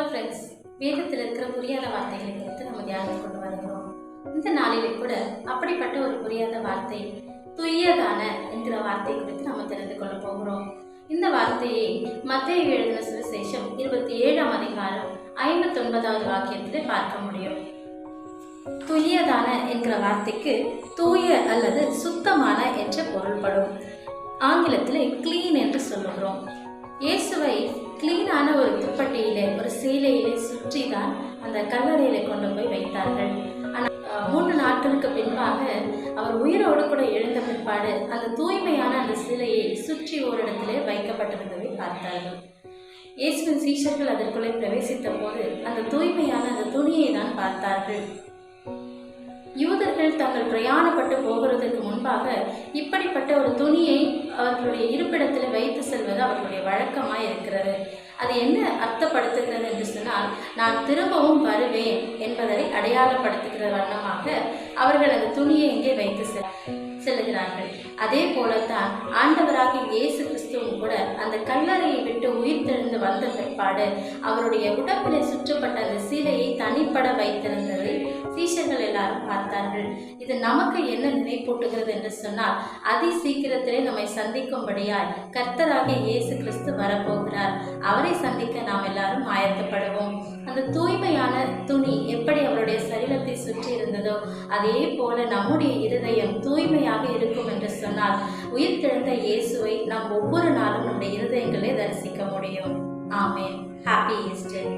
Friends, வேதத்தில் இருக்கிற புரியாத வார்த்தைகளை குறித்து நம்ம தியானம் கொண்டு வருகிறோம். இந்த நாளிலே கூட அப்படிப்பட்ட ஒரு புரியாத வார்த்தை துய்யதான என்கிற வார்த்தை குறித்து நம்ம தெரிந்து கொள்ள போகிறோம். இந்த வார்த்தையை மத்தேயு எழுதின சுவிசேஷம் 27ஆம் அதிகாரம் 59வது வாக்கியத்திலே பார்க்க முடியும். துய்யதான என்கிற வார்த்தைக்கு தூய அல்லது சுத்தமான என்ற பொருள்படும். ஆங்கிலத்திலே கிளீன் என்று சொல்லுகிறோம். இயேசுவை கிளீனான ஒரு துப்பட்டியிலே ஒரு சீலையிலே சுற்றி தான் அந்த கல்லறையில கொண்டு போய் வைத்தார்கள். ஆனால் 3 நாட்களுக்கு பின்பாக அவர் உயிரோடு கூட எழுந்த பிற்பாடு அந்த தூய்மையான அந்த சிலையை சுற்றி ஓரிடத்திலே வைக்கப்பட்டிருந்ததை பார்த்தார்கள். இயேசுவின் சீஷர்கள் அதற்குள்ளே பிரவேசித்த போது அந்த தூய்மையான அந்த துணியை தான் பார்த்தார்கள். யூதர்கள் தாங்கள் பிரயாணப்பட்டு போகிறதுக்கு முன்பாக இப்படிப்பட்ட ஒரு துணியை அவர்களுடைய இருப்பிடத்தில் வைத்து செல்வது அவர்களுடைய வழக்கமாய் இருக்கிறது. அது என்ன அர்த்தப்படுத்துகிறது என்று சொன்னால், நான் திரும்பவும் வருவேன் என்பதை அடையாளப்படுத்துகிற வண்ணமாக அவர்கள் அந்த துணியை இங்கே வைத்து செல்லுகிறார்கள். அதே போலத்தான் ஆண்டவராகிய இயேசு கிறிஸ்துவும் கூட அந்த கல்லறையை விட்டு உயிர் தெழுந்து வந்த பிற்பாடு அவருடைய உடம்பிலே சுற்றப்பட்ட அந்த சீலையை தனிப்பட வைத்திருந்ததை சீஷர்கள் எல்லாரும் பார்த்தார்கள். இது நமக்கு என்ன நினைப்பூட்டுகிறது என்று சொன்னால், அதி சீக்கிரத்திலே நம்மை சந்திக்கும்படியாய் கர்த்தராகிய இயேசு கிறிஸ்து வரப்போகிறார். அவரை சந்திக்க நாம் எல்லாரும் ஆயத்தப்படுவோம். அந்த தூய்மையான துணி எப்படி அவருடைய சரீரத்தை சுற்றி இருந்ததோ அதே போல நம்முடைய இருதயம் தூய்மையாக இருக்கும் என்று சொன்னால், உயிர்த்தெழுந்த இயேசுவை நாம் ஒவ்வொரு நாளும் நம்முடைய இருதயங்களே தரிசிக்க முடியும். ஆமென். Happy Easter.